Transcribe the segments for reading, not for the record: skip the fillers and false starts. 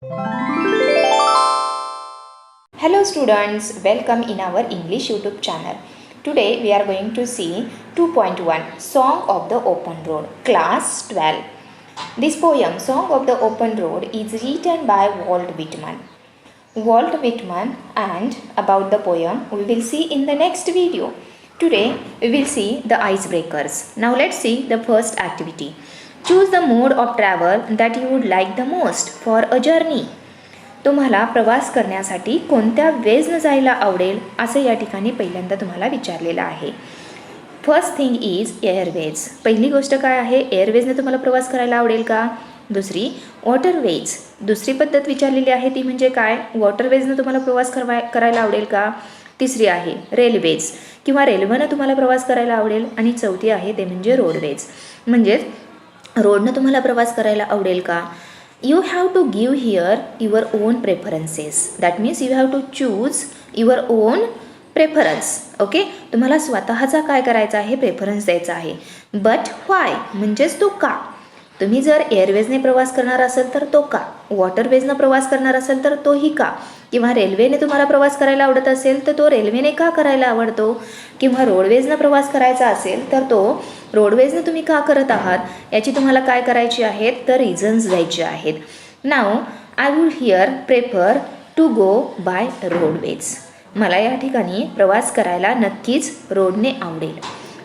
Hello students, welcome in our English YouTube channel. Today we are going to see 2.1 Song of the Open Road, Class 12. This poem, Song of the Open Road, is written by Walt Whitman. Walt Whitman, and about the poem we will see in the next video. Today we will see the icebreakers. Now let's see the first activity. Choose the mode of travel that you would like the most for a journey. तुम्हाला प्रवास करण्यासाठी कोणत्या वेजनं जायला आवडेल असं या ठिकाणी पहिल्यांदा तुम्हाला विचारलेलं आहे. First thing is airways. पहिली गोष्ट काय आहे, एअरवेजने तुम्हाला प्रवास करायला आवडेल का? दुसरी वॉटरवेज. दुसरी पद्धत विचारलेली आहे ती म्हणजे काय, वॉटरवेजनं तुम्हाला प्रवास करायला आवडेल का? तिसरी आहे रेल्वेज किंवा रेल्वेनं तुम्हाला प्रवास करायला आवडेल. आणि चौथी आहे ते म्हणजे रोडवेज, म्हणजेच रोडनं तुम्हाला प्रवास करायला आवडेल का? You have to give here your own preferences. That means you have to choose your own preference. Okay, तुम्हाला स्वतःचा काय करायचा आहे, प्रेफरन्स द्यायचा आहे. बट व्हाय म्हणजेच तो का. तुम्ही जर एअरवेजने प्रवास करणार असेल तर तो का, वॉटरवेजनं प्रवास करणार असेल तर तोही का, किंवा रेल्वेने तुम्हाला प्रवास करायला आवडत असेल तर तो रेल्वेने का करायला आवडतो, किंवा रोडवेजनं प्रवास करायचा असेल तर तो रोडवेजनं तुम्ही का करत आहात, याची तुम्हाला काय करायची आहेत तर रिझन्स द्यायचे आहेत. Now I would here prefer to go by roadways. मला या ठिकाणी प्रवास करायला नक्कीच रोडने आवडेल.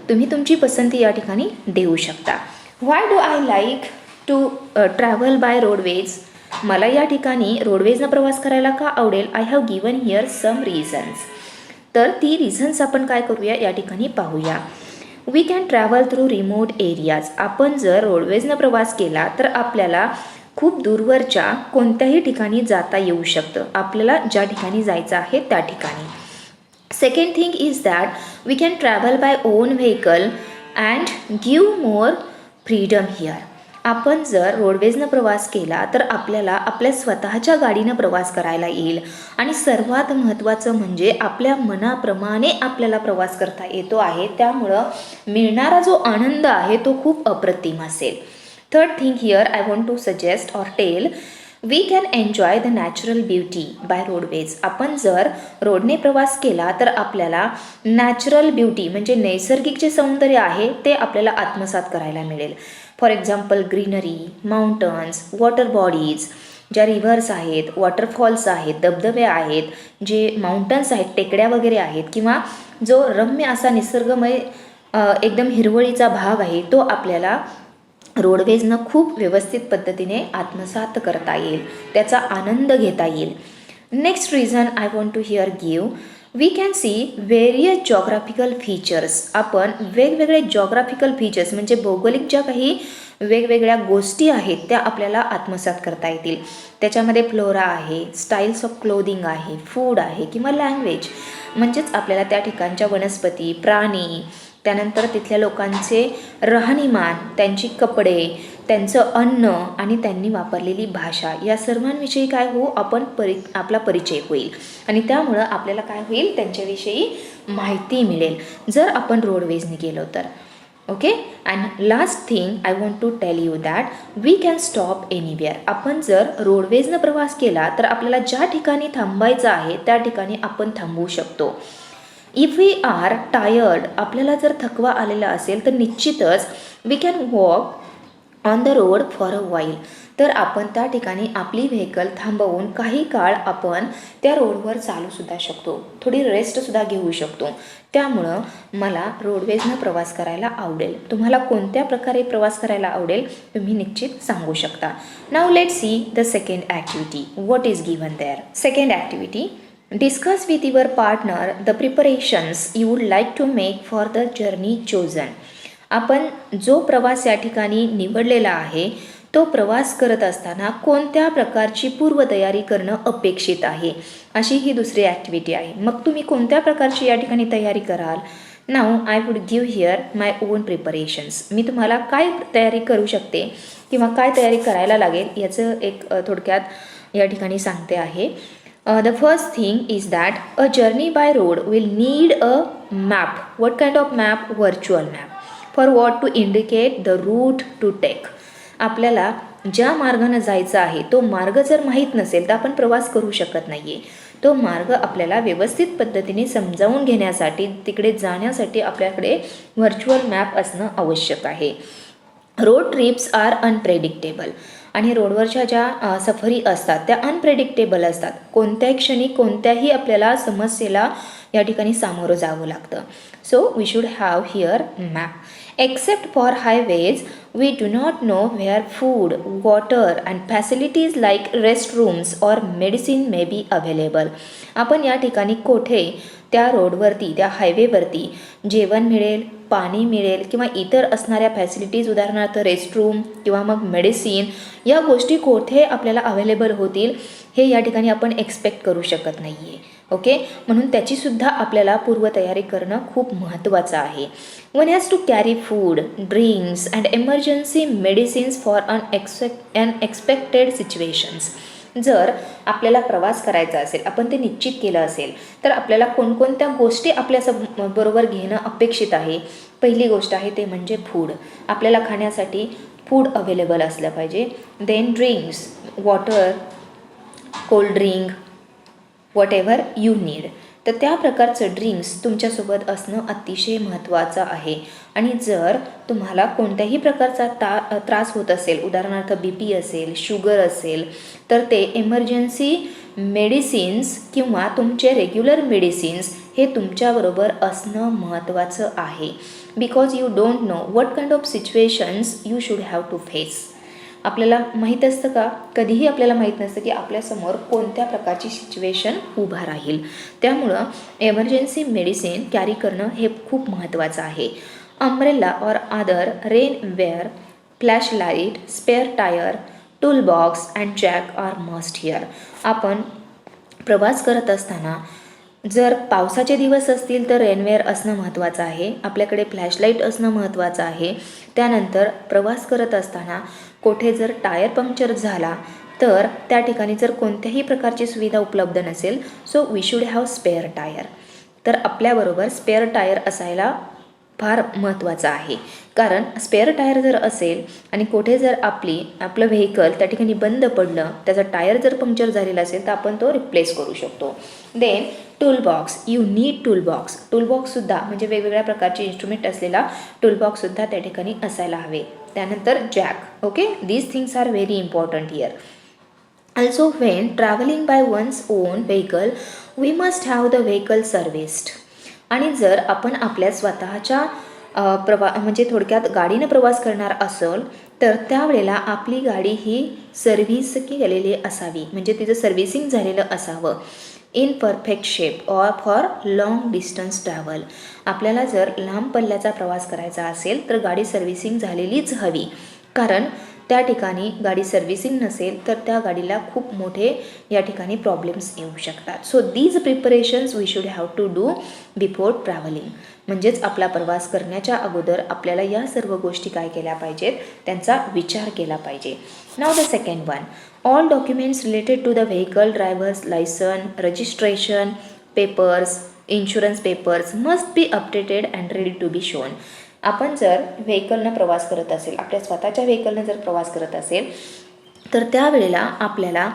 तुम्ही तुमची पसंती या ठिकाणी देऊ शकता. Why do I like to travel by roadways. मला या ठिकाणी रोडवेजनं प्रवास करायला का आवडेल. I have given here some reasons. तर ती रिझन्स आपण काय करूया या ठिकाणी पाहूया. We can travel through remote areas. आपण जर रोडवेजनं प्रवास केला तर आपल्याला खूप दूरवरच्या कोणत्याही ठिकाणी जाता येऊ शकतं, आपल्याला ज्या ठिकाणी जायचं आहे त्या ठिकाणी. Second thing is that we can travel by own vehicle and give more freedom here. आपण जर रोडवेजनं प्रवास केला तर आपल्याला आपल्या स्वतःच्या गाडीनं प्रवास करायला येईल. आणि सर्वात महत्त्वाचं म्हणजे आपल्या मनाप्रमाणे आपल्याला प्रवास करता येतो आहे, त्यामुळं मिळणारा जो आनंद आहे तो खूप अप्रतिम असेल. Third thing here I want to suggest or tell, we can enjoy the natural beauty by roadways. आपण जर रोडने प्रवास केला तर आपल्याला नॅचरल ब्युटी म्हणजे नैसर्गिक जे सौंदर्य आहे ते आपल्याला आत्मसात करायला मिळेल. For example greenery, mountains, water bodies, ज्या रिव्हर्स आहेत, वॉटरफॉल्स आहेत, धबधबे आहेत, जे माउंटन्स आहेत, टेकड्या वगैरे आहेत, किंवा जो रम्य असा निसर्गमय एकदम हिरवळीचा भाग आहे तो आपल्याला रोडवेजनं खूप व्यवस्थित पद्धतीने आत्मसात करता येईल, त्याचा आनंद घेता येईल. Next reason I want to here give, we can see various geographical features. आपण वेगवेगळे जॉग्राफिकल फीचर्स म्हणजे भौगोलिक ज्या काही वेगवेगळ्या गोष्टी आहेत त्या आपल्याला आत्मसात करता येतील. त्याच्यामध्ये फ्लोरा आहे, स्टाईल्स ऑफ क्लोदिंग आहे, फूड आहे, किंवा लँग्वेज म्हणजेच आपल्याला त्या ठिकाणच्या वनस्पती, प्राणी, त्यानंतर तिथल्या लोकांचे राहणीमान, त्यांची कपडे, त्यांचं अन्न आणि त्यांनी वापरलेली भाषा या सर्वांविषयी काय हो आपण आपला परिचय होईल. आणि त्यामुळं आपल्याला काय होईल, त्यांच्याविषयी माहिती मिळेल जर आपण रोडवेजने गेलो तर. Okay, and last thing I want to tell you that we can stop anywhere. आपण जर रोडवेजनं प्रवास केला तर आपल्याला ज्या ठिकाणी थांबायचं आहे त्या ठिकाणी आपण थांबवू शकतो. इफ वी आर टायर्ड, आपल्याला जर थकवा आलेला असेल तर निश्चितच we can walk on the road for a while. तर आपण त्या ठिकाणी आपली व्हेकल थांबवून काही काळ आपण त्या रोडवर चालूसुद्धा शकतो, थोडी रेस्टसुद्धा घेऊ शकतो. त्यामुळं मला रोडवेजनं प्रवास करायला आवडेल. तुम्हाला कोणत्या प्रकारे प्रवास करायला आवडेल तुम्ही निश्चित सांगू शकता. Now let see the second activity. What is given there. Second activity, discuss with your partner the preparations you would like to make for the journey chosen. आपण जो प्रवास या ठिकाणी निवडलेला आहे तो प्रवास करत असताना कोणत्या प्रकारची पूर्वतयारी करणं अपेक्षित आहे, अशी ही दुसरी ॲक्टिव्हिटी आहे. मग तुम्ही कोणत्या प्रकारची या ठिकाणी तयारी कराल. Now I would give here my own preparations. मी तुम्हाला काय तयारी करू शकते किंवा काय तयारी करायला लागेल याचं एक थोडक्यात या ठिकाणी सांगते आहे. The first thing is that a journey by road will need a map. What kind of map? Virtual map. For what? To indicate the route to take. आपल्याला ज्या मार्गाने जायचं आहे तो मार्ग जर माहीत नसेल तर आपण प्रवास करू शकत नाही आहे. तो मार्ग आपल्याला व्यवस्थित पद्धतीने समजावून घेण्यासाठी तिकडे जाण्यासाठी आपल्याकडे व्हर्च्युअल मॅप असणं आवश्यक आहे. रोड ट्रिप्स आर अनप्रेडिक्टेबल आणि रोडवरच्या ज्या सफरी असतात त्या अनप्रेडिक्टेबल असतात. कोणत्याही क्षणी कोणत्याही आपल्याला समस्येला या ठिकाणी सामोरं जावं लागतं. So we should have here map. Except for highways, we do not know where food, water and facilities like restrooms or medicine may be available. आपण या ठिकाणी कोठे त्या रोडवरती त्या हायवेवरती जेवण मिळेल, पाणी मिळेल किंवा इतर असणाऱ्या फॅसिलिटीज उदाहरणार्थ रेस्टरूम किंवा मग मेडिसिन या गोष्टी कोठे आपल्याला अवेलेबल होतील हे या ठिकाणी आपण एक्सपेक्ट करू शकत नाही आहे. ओके, म्हणून त्याचीसुद्धा आपल्याला पूर्वतयारी करणं खूप महत्त्वाचं आहे. One has to carry food, drinks and emergency medicines for unexpected situations. जर आपल्याला प्रवास करायचा असेल, आपण ते निश्चित केलं असेल तर आपल्याला कोणकोणत्या गोष्टी आपल्या बरोबर घेणं अपेक्षित आहे. पहिली गोष्ट आहे ते म्हणजे फूड. आपल्याला खाण्यासाठी फूड अवेलेबल असलं पाहिजे. Then drinks, water, cold drink, whatever you need. तर त्या प्रकारचं ड्रिंक्स तुमच्यासोबत असणं अतिशय महत्त्वाचं आहे. आणि जर तुम्हाला कोणत्याही प्रकारचा त्रास होत असेल, उदाहरणार्थ BP असेल, शुगर असेल, तर ते एमर्जन्सी मेडिसिन्स किंवा तुमचे रेग्युलर मेडिसिन्स हे तुमच्याबरोबर असणं महत्त्वाचं आहे. Because you don't know what kind of situations you should have to face. आपल्याला माहीत असतं का, कधीही आपल्याला माहीत नसतं की आपल्यासमोर कोणत्या प्रकारची सिच्युएशन उभा राहील. त्यामुळं एमर्जन्सी मेडिसिन कॅरी करणं हे खूप महत्त्वाचं आहे. अम्ब्रेला और other rainwear, flash light, spare tyre, tool box and jack are must here. आपण प्रवास करत असताना जर पावसाचे दिवस असतील तर रेनवेअर असणं महत्त्वाचं आहे. आपल्याकडे फ्लॅशलाईट असणं महत्त्वाचं आहे. त्यानंतर प्रवास करत असताना कोठे जर टायर पंक्चर झाला तर त्या ठिकाणी जर कोणत्याही प्रकारची सुविधा उपलब्ध नसेल, so we should have spare tyre. तर आपल्याबरोबर स्पेअर टायर असायला फार महत्त्वाचं आहे. कारण स्पेअर टायर जर असेल आणि कुठे जर आपलं व्हेकल त्या ठिकाणी बंद पडलं, त्याचा टायर जर पंक्चर झालेला असेल तर आपण तो रिप्लेस करू शकतो. Then tool box, you need tool box. Tool बॉक्ससुद्धा म्हणजे वेगवेगळ्या प्रकारचे इन्स्ट्रुमेंट असलेला टूल बॉक्ससुद्धा त्या ठिकाणी असायला हवे. त्यानंतर jack. Okay, these things are very important here. Also, when traveling by one's own vehicle, we must have the vehicle serviced. आणि जर आपण आपल्या स्वतःच्या म्हणजे थोडक्यात गाडीनं प्रवास करणार असेल तर त्यावेळेला आपली गाडी ही सर्व्हिस केलेली असावी, म्हणजे तिचं सर्व्हिसिंग झालेलं असावं. In perfect shape or for long distance travel. आपल्याला जर लांब पल्ल्याचा प्रवास करायचा असेल तर गाडी सर्व्हिसिंग झालेलीच हवी. कारण त्या ठिकाणी गाडी सर्व्हिसिंग नसेल तर त्या गाडीला खूप मोठे या ठिकाणी प्रॉब्लेम्स येऊ शकतात. So these preparations we should have to do before travelling. म्हणजेच आपला प्रवास करण्याच्या अगोदर आपल्याला या सर्व गोष्टी काय केल्या पाहिजेत, त्यांचा विचार केला पाहिजे. Now the second one, all documents related to the vehicle, drivers licence, registration papers, insurance papers must be updated and ready to be shown. आपण जर व्हेकलनं प्रवास करत असेल, आपल्या स्वतःच्या व्हेकलनं जर प्रवास करत असेल तर त्यावेळेला आपल्याला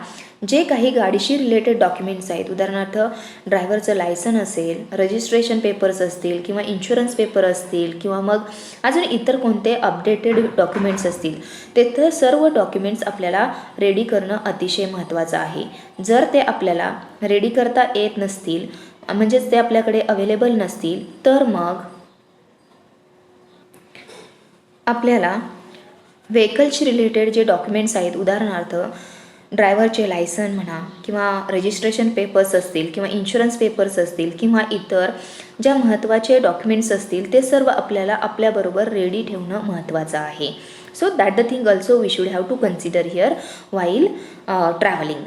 जे काही गाडीशी रिलेटेड डॉक्युमेंट्स आहेत, उदाहरणार्थ ड्रायव्हरचं लायसन असेल, रजिस्ट्रेशन पेपर्स असतील किंवा इन्शुरन्स पेपर असतील किंवा मग अजून इतर कोणते अपडेटेड डॉक्युमेंट्स असतील, ते तर सर्व डॉक्युमेंट्स आपल्याला रेडी करणं अतिशय महत्त्वाचं आहे. जर ते आपल्याला रेडी करता येत नसतील, म्हणजेच ते आपल्याकडे अवेलेबल नसतील, तर मग आपल्याला व्हेकलशी रिलेटेड जे डॉक्युमेंट्स आहेत, उदाहरणार्थ ड्रायव्हरचे लायसन म्हणा किंवा रजिस्ट्रेशन पेपर्स असतील किंवा इन्शुरन्स पेपर्स असतील किंवा इतर ज्या महत्त्वाचे डॉक्युमेंट्स असतील, ते सर्व आपल्याला आपल्याबरोबर रेडी ठेवणं महत्त्वाचं आहे. So that the thing also we should have to consider here while traveling.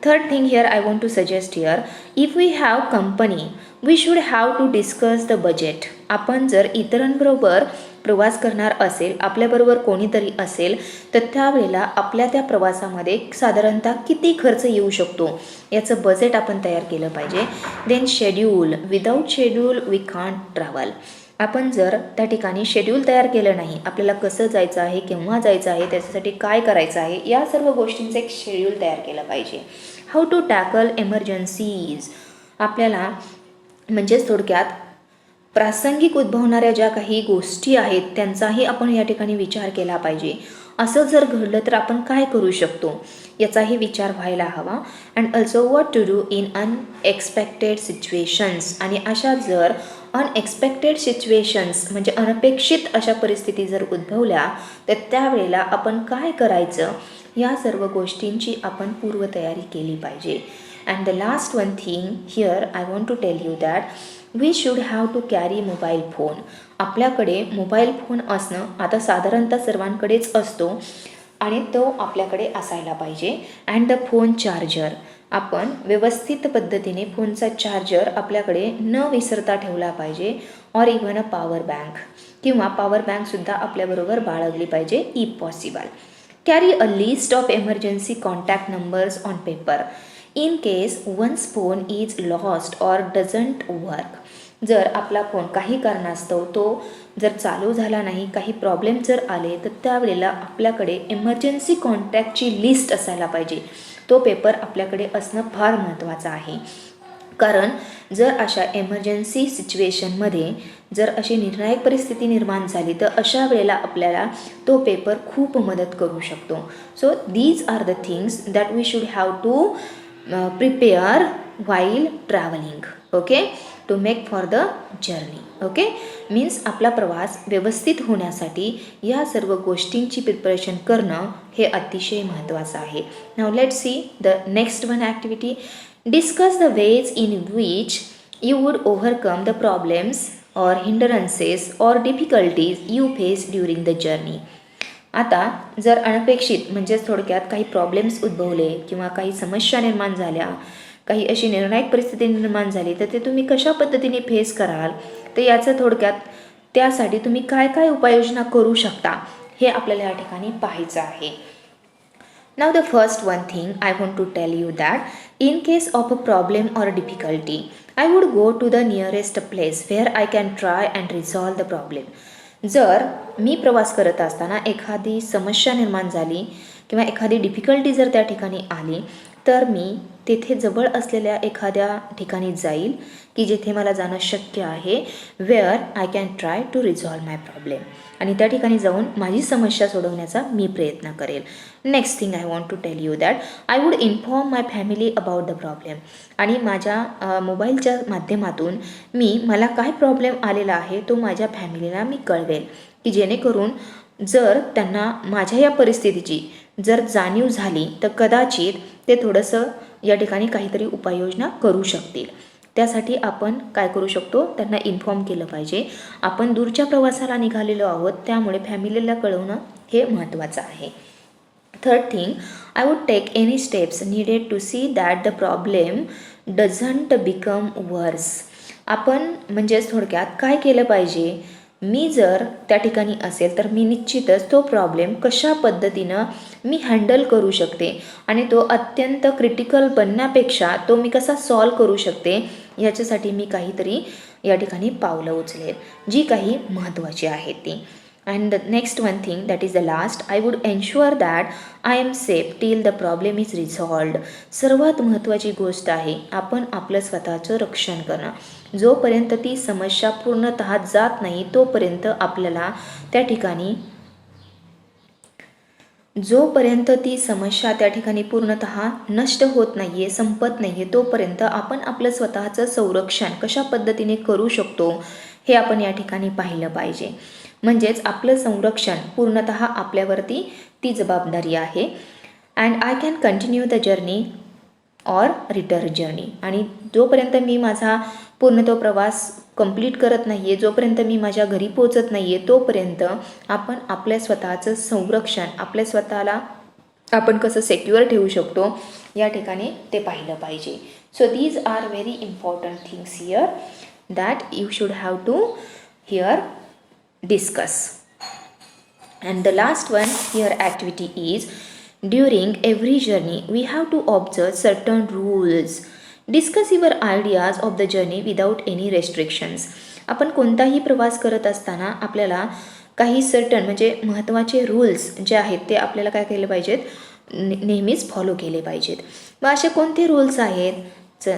Third thing here I want to suggest here, if we have company, we should have to discuss the budget. आपण जर इतरांबरोबर प्रवास करणार असेल, आपल्याबरोबर कोणीतरी असेल, तर त्यावेळेला आपल्या त्या प्रवासामध्ये साधारणतः किती खर्च येऊ शकतो याचं बजेट आपण तयार केलं पाहिजे. Then schedule, without schedule we can't travel. आपण जर त्या ठिकाणी शेड्यूल तयार केलं नाही, आपल्याला कसं जायचं आहे, केव्हा जायचं आहे, त्याच्यासाठी काय करायचं आहे, या सर्व गोष्टींचं एक शेड्यूल तयार केलं पाहिजे. हाऊ टू टॅकल एमर्जन्सीज, आपल्याला म्हणजेच थोडक्यात प्रासंगिक उद्भवणाऱ्या ज्या काही गोष्टी आहेत त्यांचाही आपण या ठिकाणी विचार केला पाहिजे. असं जर घडलं तर आपण काय करू शकतो याचाही विचार व्हायला हवा. And also what to do in unexpected situations, आणि अशा जर अनएक्सपेक्टेड सिच्युएशन्स म्हणजे अनपेक्षित अशा परिस्थिती जर उद्भवल्या तर त्यावेळेला आपण काय करायचं, या सर्व गोष्टींची आपण पूर्वतयारी केली पाहिजे. And the last one thing here I want to tell you that we should have to carry mobile phone. आपल्याकडे मोबाईल फोन असणं आता साधारणतः सर्वांकडेच असतो आणि तो आपल्याकडे असायला पाहिजे. अँड द फोन चार्जर, आपण व्यवस्थित पद्धतीने फोनचा चार्जर आपल्याकडे न विसरता ठेवला पाहिजे. Or even a power bank, किंवा पॉवर बँकसुद्धा आपल्याबरोबर बाळगली पाहिजे if possible. Carry a list of emergency contact numbers on paper in case one's phone is lost or doesn't work. जर आपला फोन काही कारणास्तव तो जर चालू झाला नाही, काही प्रॉब्लेम जर आले तर त्यावेळेला आपल्याकडे एमर्जन्सी कॉन्टॅक्टची लिस्ट असायला पाहिजे. तो पेपर आपल्याकडे असणं फार महत्त्वाचं आहे. कारण जर अशा एमर्जन्सी सिच्युएशनमध्ये जर अशी निर्णायक परिस्थिती निर्माण झाली तर अशा वेळेला आपल्याला तो पेपर खूप मदत करू शकतो. So these are the things that we should have to prepare while travelling. Okay, to make for the journey. Okay, means आपला प्रवास व्यवस्थित होण्यासाठी या सर्व गोष्टींची प्रिपरेशन करणं हे अतिशय महत्त्वाचं आहे. Now let's see the next one activity. Discuss the ways in which you would overcome the problems or hindrances or difficulties you face during the journey. आता जर अनपेक्षित म्हणजेच थोडक्यात काही प्रॉब्लेम्स उद्भवले किंवा काही समस्या निर्माण झाल्या, काही अशी निर्णायक परिस्थिती निर्माण झाली तर ते तुम्ही कशा पद्धतीने फेस कराल, तर याचं थोडक्यात त्यासाठी तुम्ही काय काय उपाययोजना करू शकता हे आपल्याला या ठिकाणी पाहायचं आहे. Now the first one thing I want to tell you that in case of a problem or difficulty I would go to the nearest place where I can try and resolve the problem. जर मी प्रवास करत असताना एखादी समस्या निर्माण झाली किंवा एखादी डिफिकल्टी जर त्या ठिकाणी आली तर मी तेथे जवळ असलेल्या एखाद्या ठिकाणी जाईल की जेथे मला जाणं शक्य आहे, where I can try to resolve my problem, आणि त्या ठिकाणी जाऊन माझी समस्या सोडवण्याचा मी प्रयत्न करेल. Next thing I want to tell you that I would inform my family about the problem. आणि माझ्या मोबाईलच्या माध्यमातून मला काय प्रॉब्लेम आलेला आहे तो माझ्या फॅमिलीला मी कळवेल, की जेणेकरून जर त्यांना माझ्या या परिस्थितीची जर जाणीव झाली तर कदाचित ते थोडंसं या ठिकाणी काहीतरी उपाययोजना करू शकतील. त्यासाठी आपण काय करू शकतो, त्यांना इन्फॉर्म केलं पाहिजे. आपण दूरच्या प्रवासाला निघालेलो आहोत त्यामुळे फॅमिलीला कळवणं हे महत्त्वाचं आहे. Third thing, I would take any steps needed to see that the problem doesn't become worse. आपण म्हणजेच थोडक्यात काय केलं पाहिजे, मी जर त्या ठिकाणी असेल तर मी निश्चितच तो प्रॉब्लेम कशा पद्धतीनं मी हँडल करू शकते आणि तो अत्यंत क्रिटिकल बनण्यापेक्षा तो मी कसा सॉल्व करू शकते याच्यासाठी मी काहीतरी या ठिकाणी पावलं उचलेल जी काही महत्त्वाची आहेत ती. And the next one thing that is the last, I would ensure that I am safe till the problem is resolved. सर्वात महत्त्वाची गोष्ट आहे आपण आपलं स्वतःचं रक्षण करणं. जोपर्यंत ती समस्या पूर्णतः जात नाही तोपर्यंत आपल्याला त्या ठिकाणी पूर्णतः नष्ट होत नाही आहे, संपत नाही आहे, तोपर्यंत आपण आपलं स्वतःचं संरक्षण कशा पद्धतीने करू शकतो हे आपण या ठिकाणी पाहिलं पाहिजे. म्हणजेच आपलं संरक्षण पूर्णतः आपल्यावरती ती जबाबदारी आहे. And I can continue the journey or return journey. आणि जोपर्यंत मी माझा पूर्ण तो प्रवास कंप्लीट करत नाही आहे, जोपर्यंत मी माझ्या घरी पोचत नाही आहे तोपर्यंत आपण आपल्या स्वतःचं संरक्षण, आपल्या स्वतःला आपण कसं सेक्युअर ठेवू शकतो या ठिकाणी ते पाहिलं पाहिजे. So these are very important things here that you should have to here discuss. And the last one here activity is, during every journey we have to observe certain rules. Discuss your ideas of the journey without any restrictions. आपण कोणताही प्रवास करत असताना आपल्याला काही certain म्हणजे महत्त्वाचे rules जे आहेत ते आपल्याला काय केले पाहिजेत, नेहमीच फॉलो केले पाहिजेत. मग असे कोणते रूल्स आहेत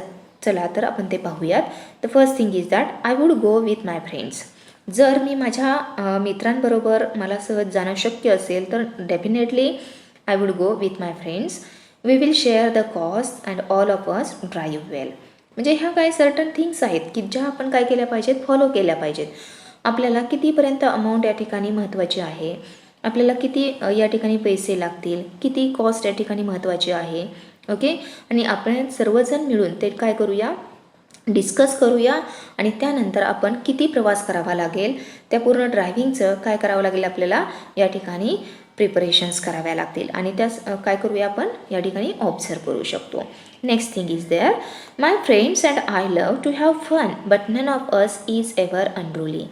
चला तर आपण ते पाहूयात. The first thing is that I would go with my friends. जर मी माझ्या मित्रांबरोबर मला सहज जाणं शक्य असेल तर definitely I would go with my friends. We will share the cost and all of us drive well. म्हणजे ह्या काही सर्टन थिंग्स आहेत की ज्या आपण काय केल्या पाहिजेत, फॉलो केल्या पाहिजेत. आपल्याला कितीपर्यंत अमाऊंट या ठिकाणी महत्त्वाची आहे, आपल्याला किती या ठिकाणी पैसे लागतील, किती कॉस्ट या ठिकाणी महत्त्वाची आहे. ओके, आणि आपण सर्वजण मिळून ते काय करूया, डिस्कस करूया आणि त्यानंतर आपण किती प्रवास करावा लागेल, त्या पूर्ण ड्रायव्हिंगचं काय करावं लागेल आपल्याला या ठिकाणी प्रिपरेशन्स कराव्या लागतील आणि त्यास काय करूया आपण या ठिकाणी ऑब्झर्व करू शकतो. Next thing is there, my friends and I love to have fun but none of us is ever unruly.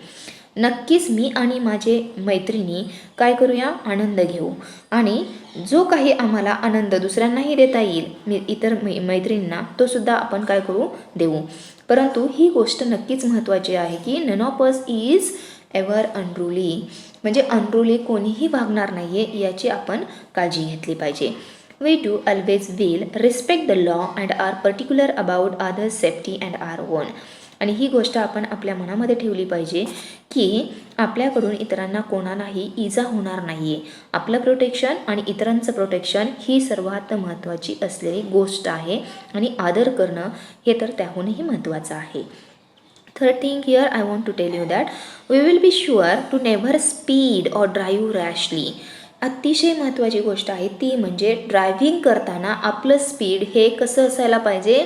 नक्कीच मी आणि माझे मैत्रिणी काय करूया, आनंद घेऊ आणि जो काही आम्हाला आनंद दुसऱ्यांनाही देता येईल इतर मैत्रिणींना तो सुद्धा आपण काय करू, देऊ. परंतु ही गोष्ट नक्कीच महत्त्वाची आहे की none of us is ever unruly, म्हणजे अनरुली कोणीही वागणार नाही आहे याची आपण काळजी घेतली पाहिजे. We do always will respect the law and are particular about others safety and our own. आणि ही गोष्ट आपण आपल्या मनामध्ये ठेवली पाहिजे की आपल्याकडून इतरांना कोणालाही इजा होणार नाही आहे. आपलं प्रोटेक्शन आणि इतरांचं प्रोटेक्शन ही सर्वात महत्त्वाची असलेली गोष्ट आहे आणि आदर करणं हे तर त्याहूनही महत्त्वाचं आहे. Third thing here I want to tell you that we will be sure to never speed or drive rashly. अतिशय महत्त्वाची गोष्ट आहे ती म्हणजे ड्रायव्हिंग करताना आपलं स्पीड हे कसं असायला पाहिजे,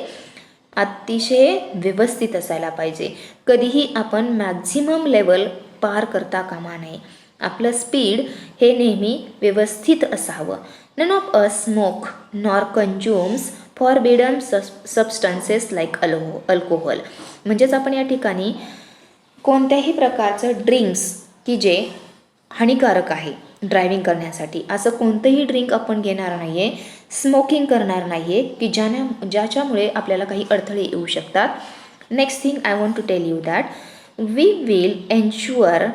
अतिशय व्यवस्थित असायला पाहिजे. कधीही आपण मॅक्झिमम लेवल पार करता कामा नये. आपलं स्पीड हे नेहमी व्यवस्थित असावं. None of us smoke nor consumes forbidden substances like alcohol. म्हणजेच आपण या ठिकाणी कोणत्याही प्रकारचं ड्रिंक्स की जे हानिकारक आहे ड्रायव्हिंग करण्यासाठी असं कोणतंही ड्रिंक आपण घेणार नाही आहे, स्मोकिंग करणार नाही आहे की ज्याच्यामुळे आपल्याला काही अडथळे येऊ शकतात. Next thing I want to tell you that we will ensure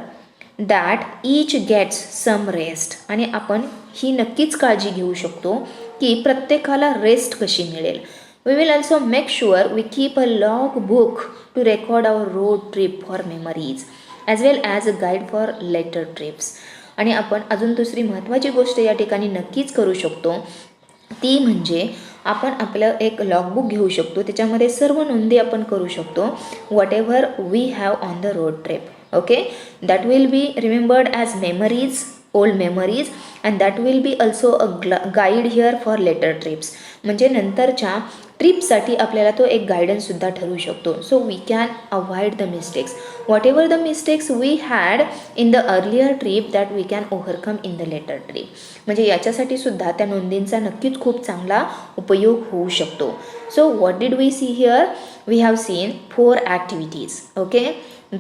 that each gets some rest. आणि आपण ही नक्कीच काळजी घेऊ शकतो की प्रत्येकाला रेस्ट कशी मिळेल. We will also make sure we keep a log book to record our road trip for memories as well as a guide for later trips. आणि आपण अजून दुसरी महत्त्वाची गोष्ट या ठिकाणी नक्कीच करू शकतो ती म्हणजे आपण आपलं एक लॉगबुक घेऊ शकतो, त्याच्यामध्ये सर्व नोंदी आपण करू शकतो whatever we have on the road trip. Okay, that will be remembered as memories, old memories and that will be also a guide here for later trips. म्हणजे नंतरच्या ट्रिपसाठी आपल्याला तो एक गायडन्ससुद्धा ठरू शकतो. So we can avoid the mistakes, whatever the mistakes we had in the earlier trip that we can overcome in the later trip. म्हणजे याच्यासाठी सुद्धा त्या नोंदींचा नक्कीच खूप चांगला उपयोग होऊ शकतो. So what did we see here, we have seen 4 activities. Okay,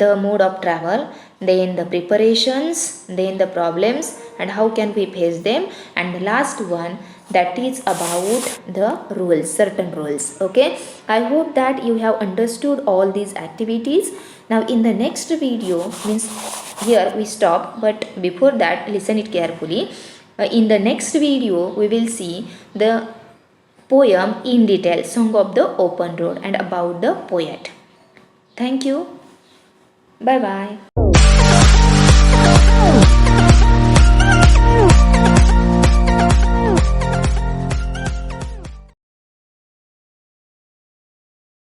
the mode of travel, then the preparations, then the problems and how can we face them, and the last one that is about the rules, certain rules. Okay, I hope that you have understood all these activities. Now in the next video, means here we stop, but before that listen it carefully. In the next video we will see the poem in detail, Song of the Open Road, and about the poet. Thank you. Bye bye.